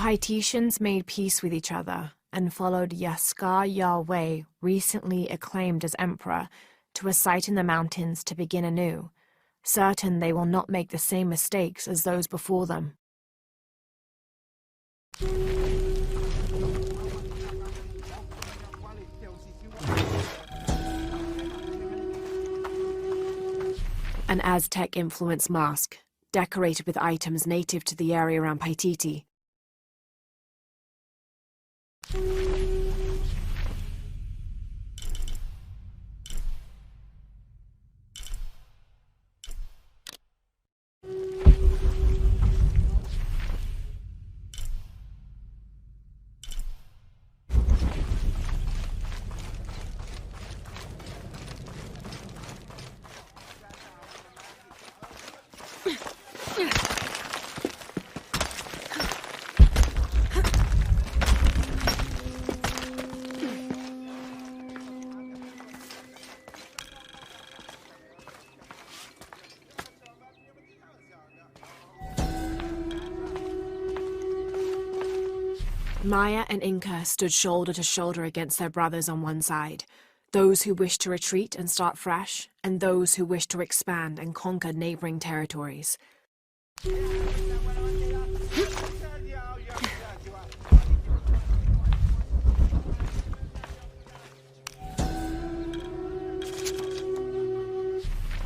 Paititians made peace with each other and followed Yaskar Yahweh, recently acclaimed as emperor, to a site in the mountains to begin anew, certain they will not make the same mistakes as those before them. An Aztec-influenced mosque, decorated with items native to the area around Paititi. Maya and Inca stood shoulder to shoulder against their brothers on one side, those who wished to retreat and start fresh, and those who wished to expand and conquer neighboring territories.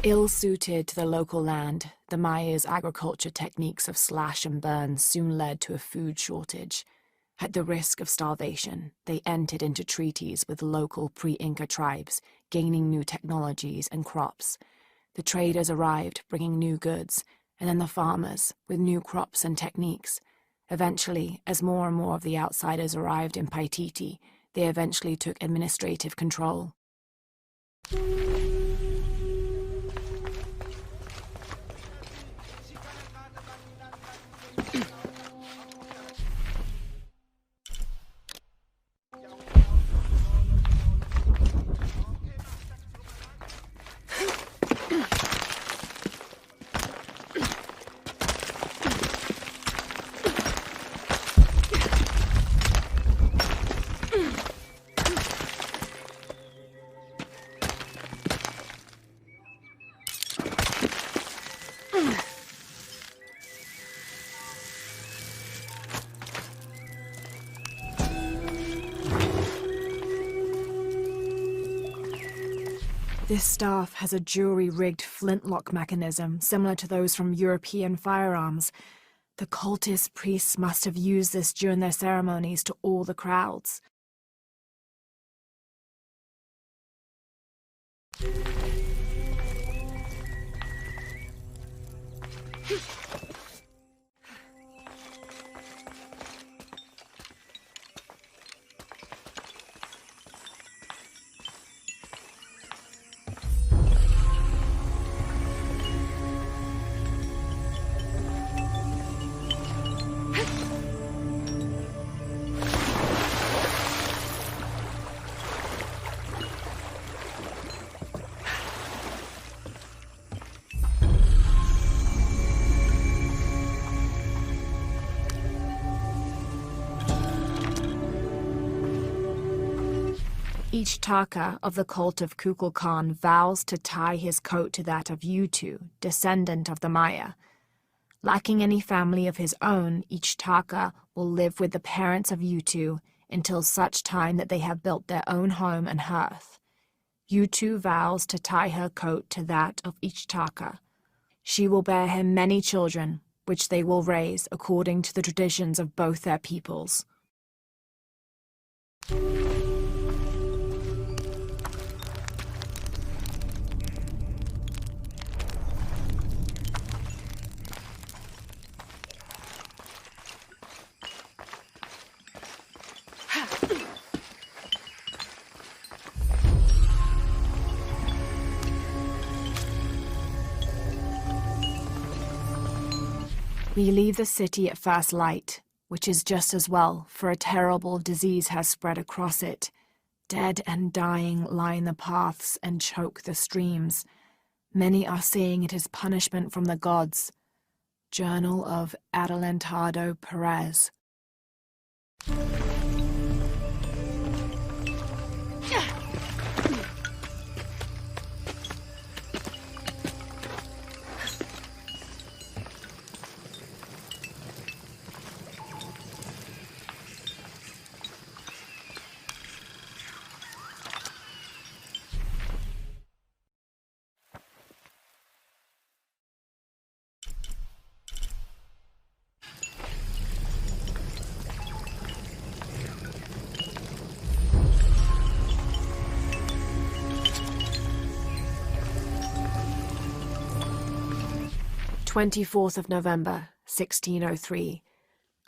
Ill-suited to the local land, the Mayas' agriculture techniques of slash and burn soon led to a food shortage. At the risk of starvation, they entered into treaties with local pre-Inca tribes, gaining new technologies and crops. The traders arrived, bringing new goods, and then the farmers, with new crops and techniques. Eventually, as more and more of the outsiders arrived in Paititi, they eventually took administrative control. This staff has a jury-rigged flintlock mechanism similar to those from European firearms. The cultist priests must have used this during their ceremonies to awe the crowds. Each Taka of the cult of Kukulkan vows to tie his coat to that of Yutu, descendant of the Maya. Lacking any family of his own, each Taka will live with the parents of Yutu until such time that they have built their own home and hearth. Yutu vows to tie her coat to that of each Taka. She will bear him many children, which they will raise according to the traditions of both their peoples. We leave the city at first light, which is just as well, for a terrible disease has spread across it. Dead and dying line the paths and choke the streams. Many are saying it is punishment from the gods. Journal of Adelantado Perez. November 1603.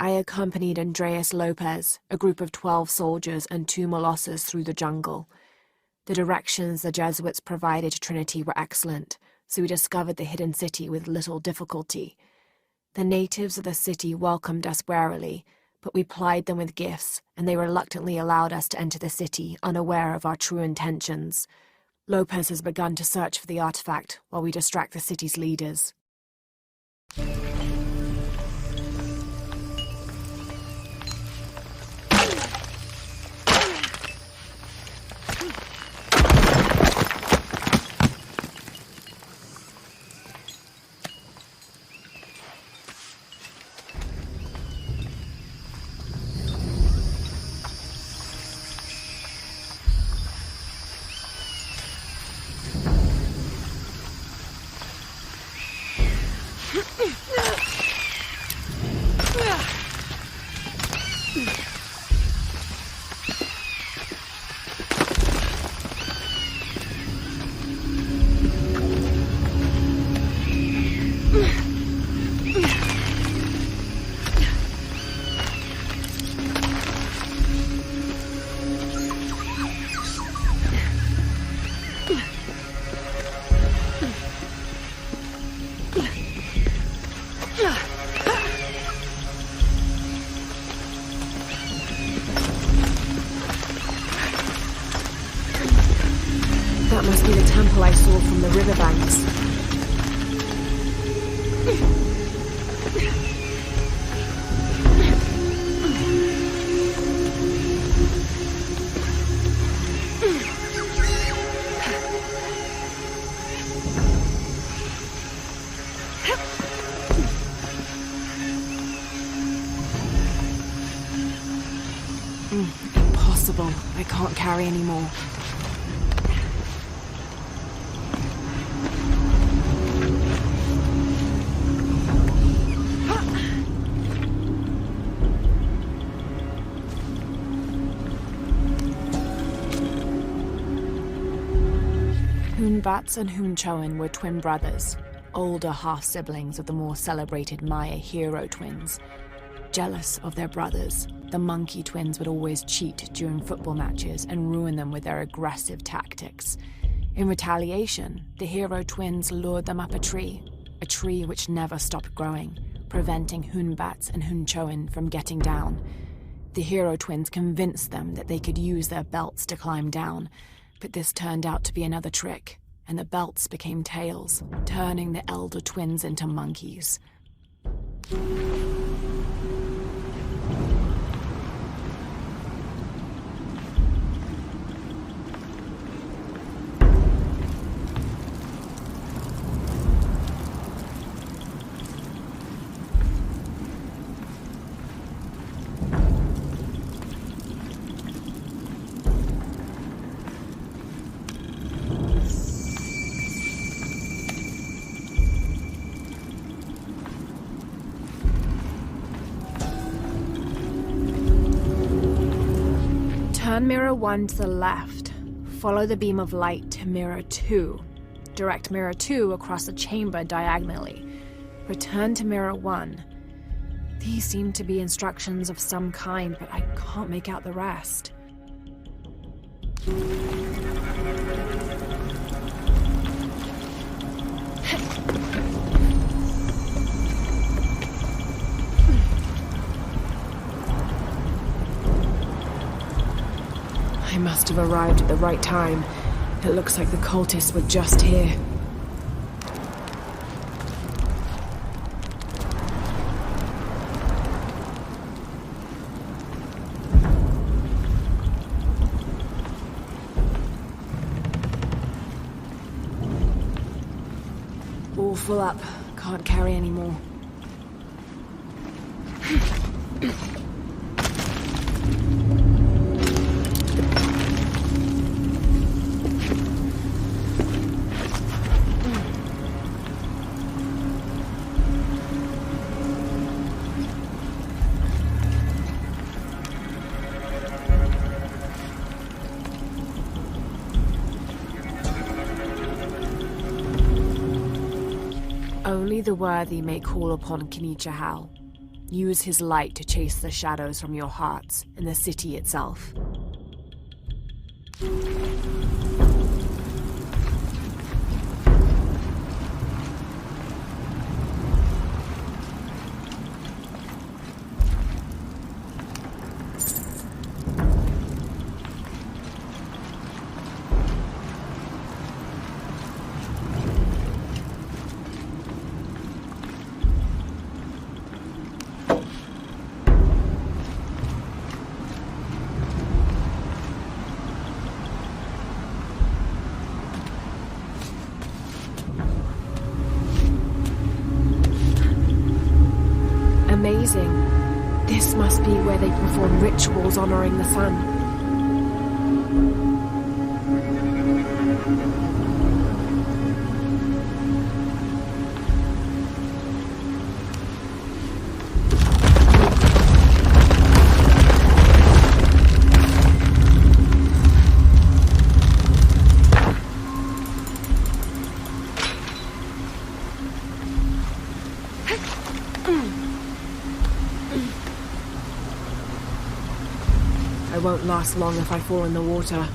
I accompanied Andreas Lopez, a group of 12 soldiers and 2 Molossers through the jungle. The directions the Jesuits provided to Trinity were excellent, so we discovered the hidden city with little difficulty. The natives of the city welcomed us warily, but we plied them with gifts, and they reluctantly allowed us to enter the city, unaware of our true intentions. Lopez has begun to search for the artifact while we distract the city's leaders. That must be the temple I saw from the riverbanks. Impossible. I can't carry anymore. Hunbats and Hunchoin were twin brothers, older half-siblings of the more celebrated Maya hero twins. Jealous of their brothers, the monkey twins would always cheat during football matches and ruin them with their aggressive tactics. In retaliation, the hero twins lured them up a tree which never stopped growing, preventing Hunbats and Hunchoin from getting down. The hero twins convinced them that they could use their belts to climb down, but this turned out to be another trick, and the belts became tails, turning the elder twins into monkeys. Turn mirror 1 to the left. Follow the beam of light to mirror 2. Direct mirror 2 across the chamber diagonally. Return to mirror 1. These seem to be instructions of some kind, but I can't make out the rest. I must have arrived at the right time. It looks like the cultists were just here. All full up. Can't carry any more. Only the worthy may call upon Kinichahal. Use his light to chase the shadows from your hearts in the city itself. Amazing. This must be where they perform rituals honoring the sun. I won't last long if I fall in the water.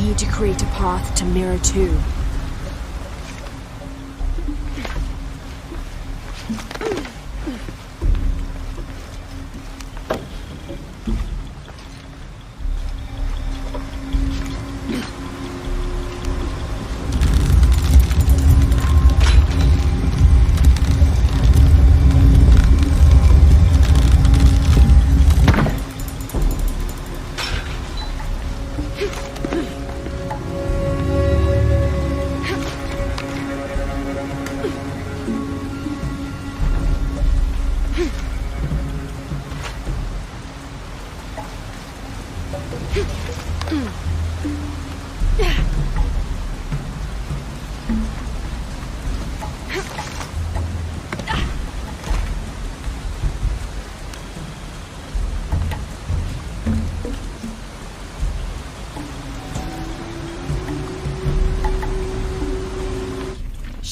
need to create a path to Mirror 2.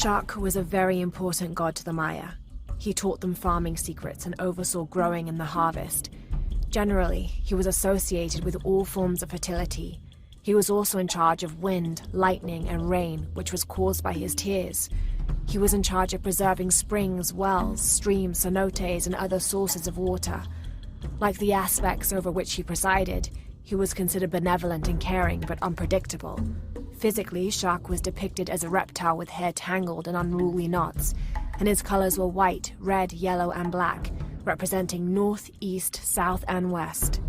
Shak was a very important god to the Maya. He taught them farming secrets and oversaw growing and the harvest. Generally, he was associated with all forms of fertility. He was also in charge of wind, lightning, and rain, which was caused by his tears. He was in charge of preserving springs, wells, streams, cenotes, and other sources of water. Like the aspects over which he presided, he was considered benevolent and caring, but unpredictable. Physically, Shak was depicted as a reptile with hair tangled in unruly knots, and his colors were white, red, yellow, and black, representing north, east, south, and west.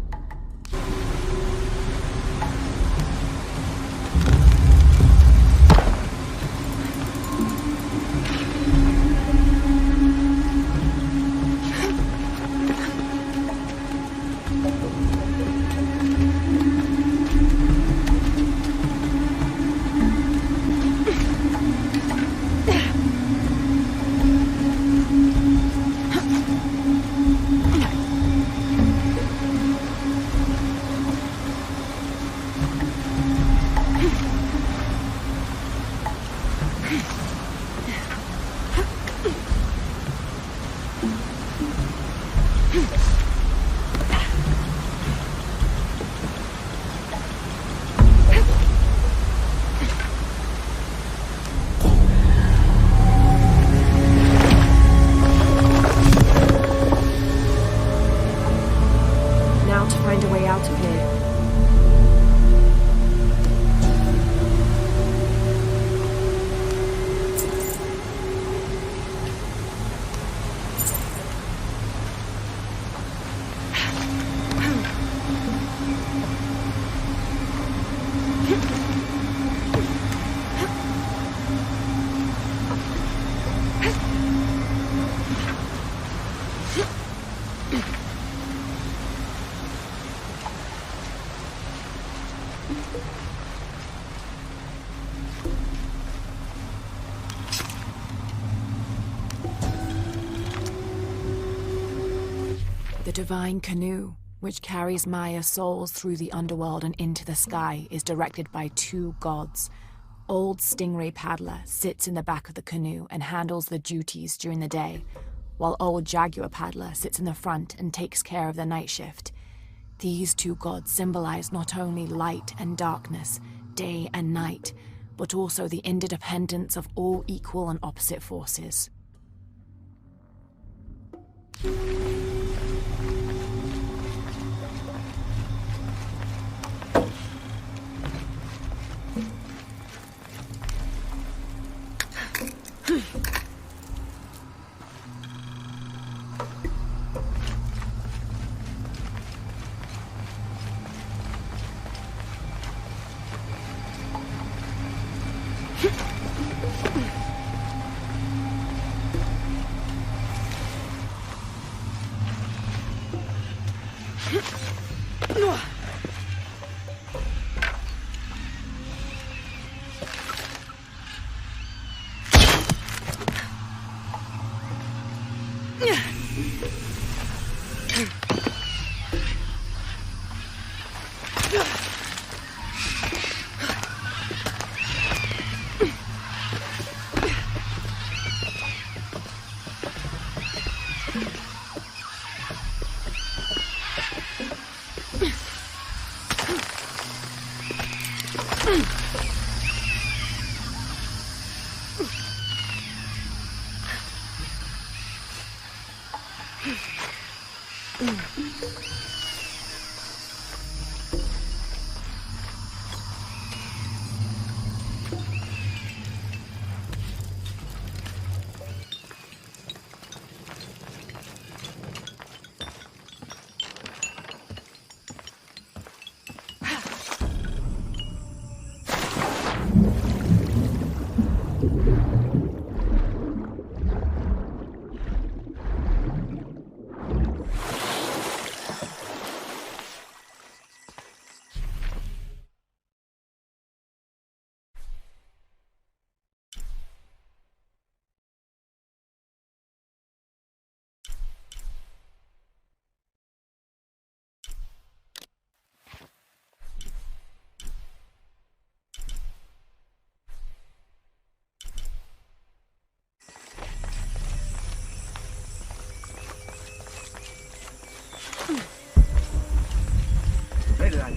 The divine canoe, which carries Maya souls through the underworld and into the sky, is directed by two gods. Old Stingray Paddler sits in the back of the canoe and handles the duties during the day, while Old Jaguar Paddler sits in the front and takes care of the night shift. These two gods symbolize not only light and darkness, day and night, but also the interdependence of all equal and opposite forces.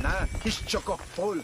Nada, he's chock-full.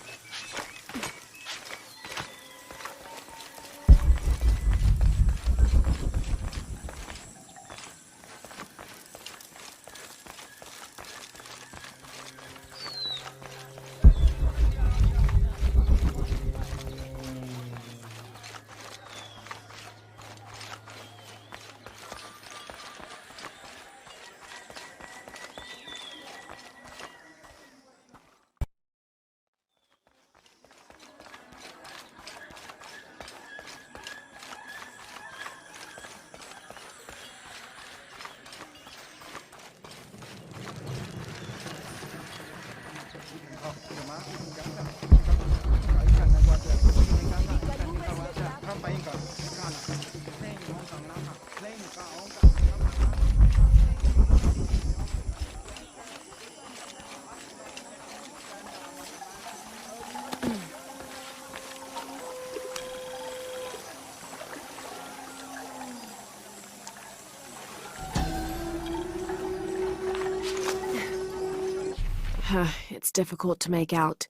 It's difficult to make out.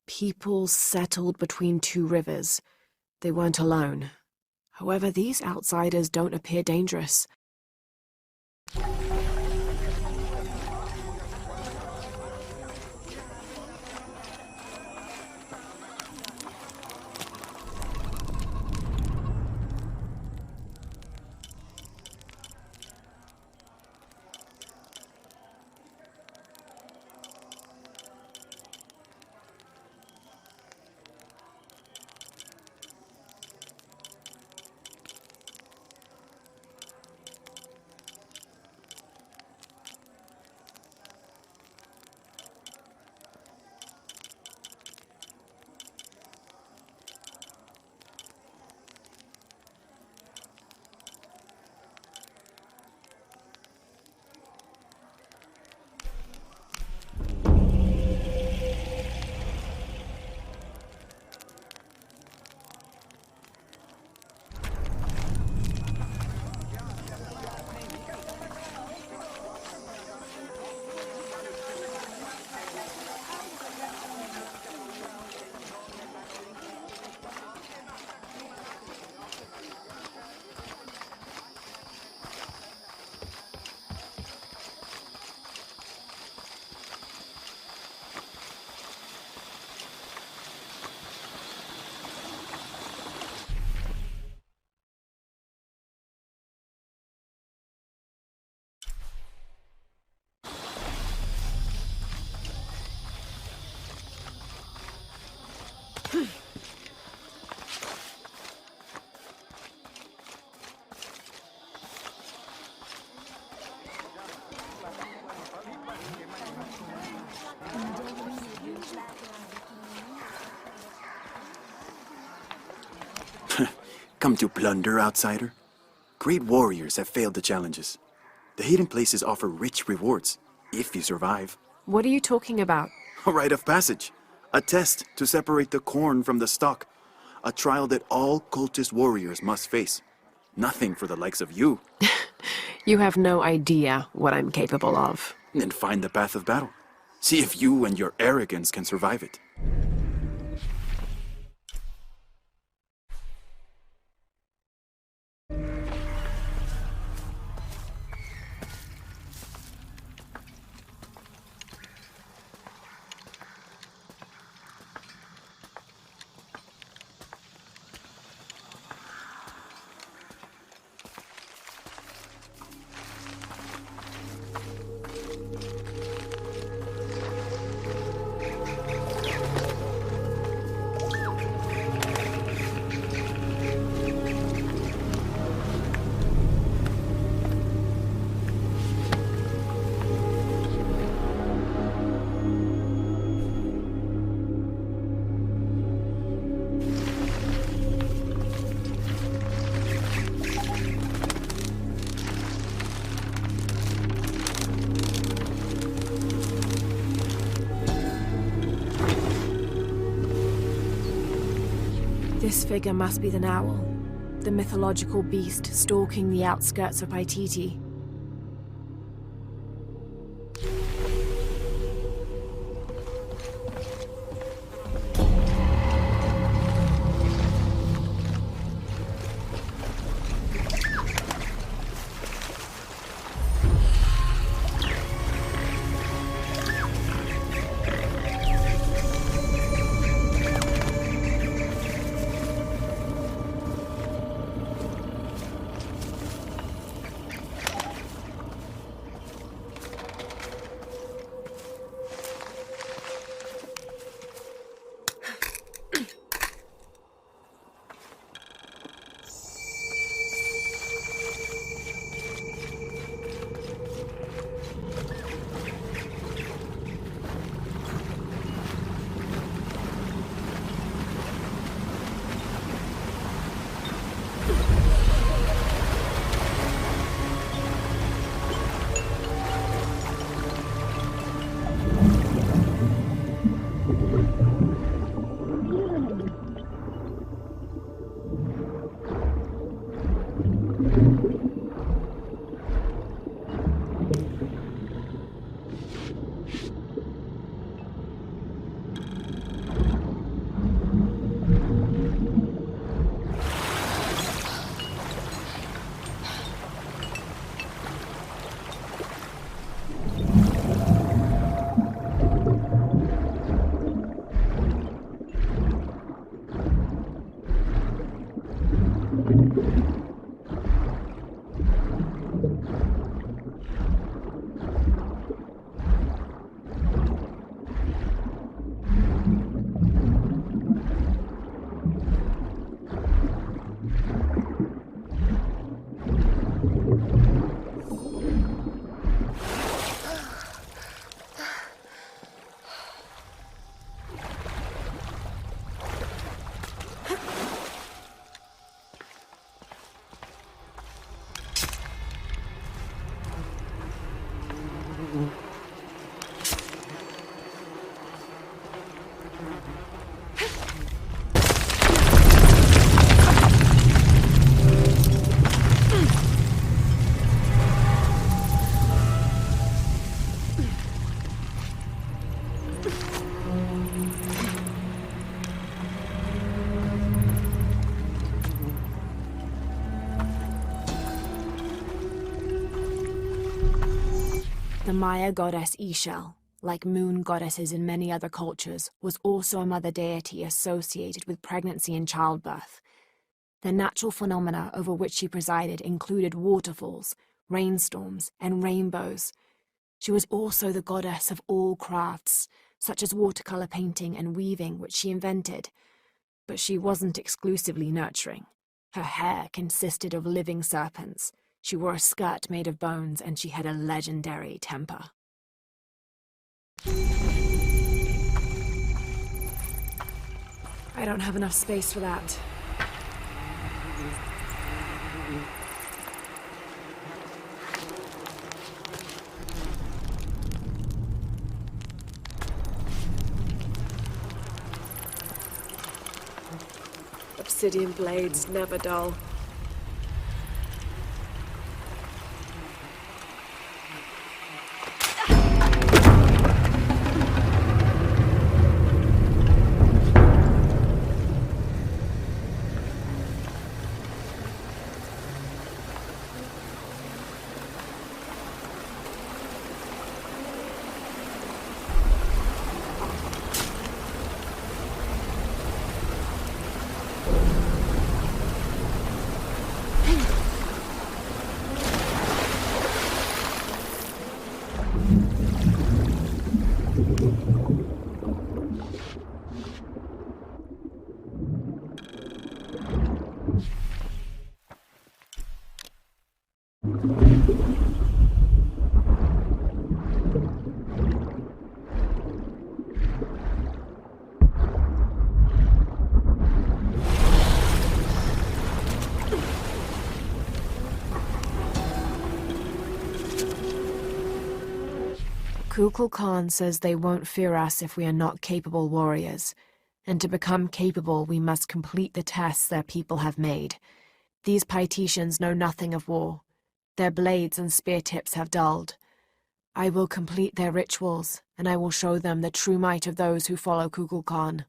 People settled between two rivers. They weren't alone. However, these outsiders don't appear dangerous. Come to plunder, outsider? Great warriors have failed the challenges. The hidden places offer rich rewards, if you survive. What are you talking about? A rite of passage. A test to separate the corn from the stalk. A trial that all cultist warriors must face. Nothing for the likes of you. You have no idea what I'm capable of. Then find the path of battle. See if you and your arrogance can survive it. This figure must be the Owl, the mythological beast stalking the outskirts of Paititi. The Maya goddess Ixchel, like moon goddesses in many other cultures, was also a mother deity associated with pregnancy and childbirth. The natural phenomena over which she presided included waterfalls, rainstorms, and rainbows. She was also the goddess of all crafts, such as watercolor painting and weaving, which she invented. But she wasn't exclusively nurturing. Her hair consisted of living serpents. She wore a skirt made of bones, and she had a legendary temper. I don't have enough space for that. Obsidian blades never dull. Kukulkan says they won't fear us if we are not capable warriors, And to become capable, we must complete the tests their people have made. These Pytetians know nothing of war. Their blades and spear tips have dulled. I will complete their rituals, and I will show them the true might of those who follow Kukulkan.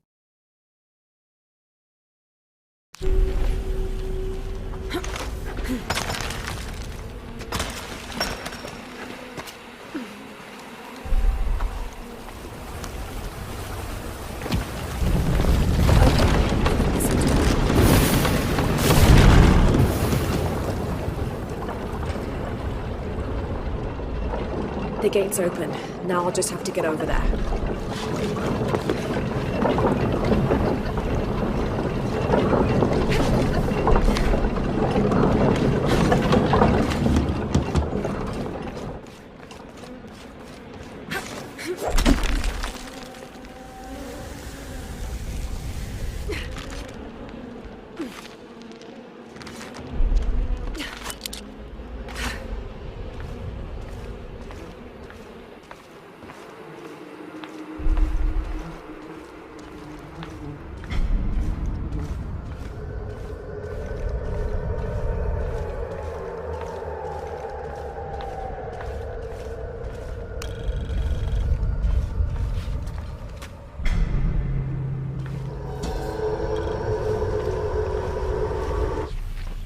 The gate's open. Now I'll just have to get over there.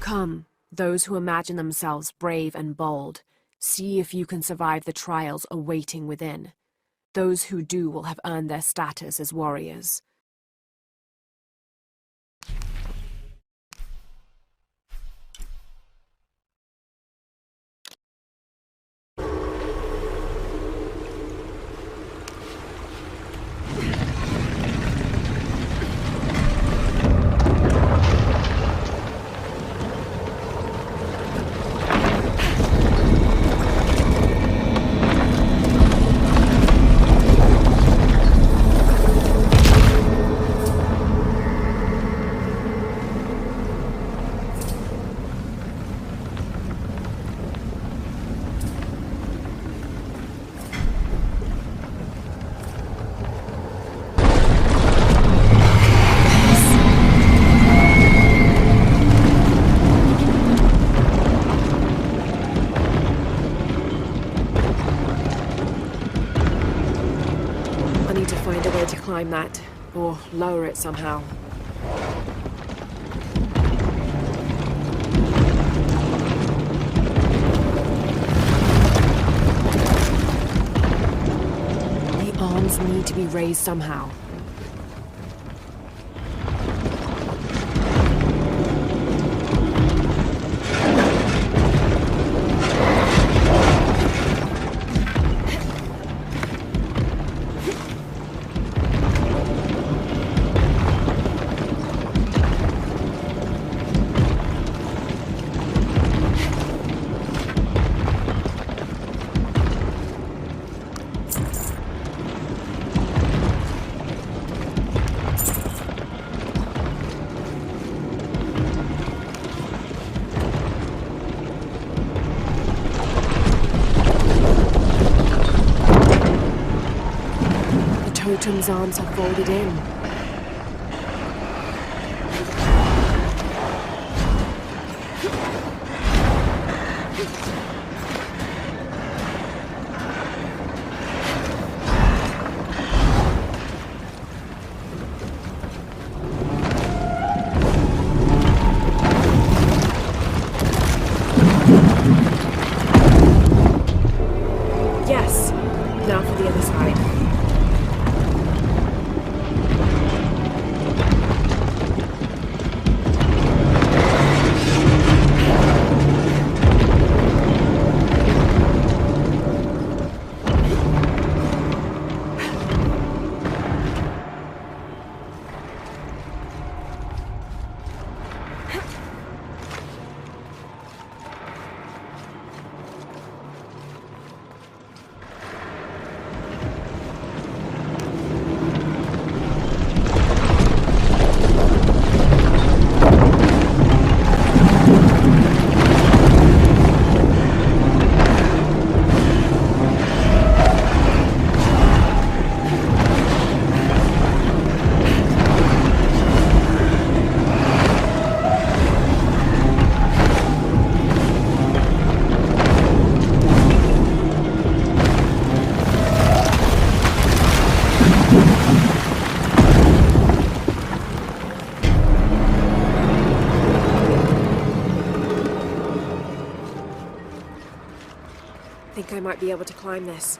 Come, those who imagine themselves brave and bold, see if you can survive the trials awaiting within. Those who do will have earned their status as warriors. Climb that, or lower it somehow. The arms need to be raised somehow. Totem's arms have folded in. Yes. Now for the other side. think I might be able to climb this.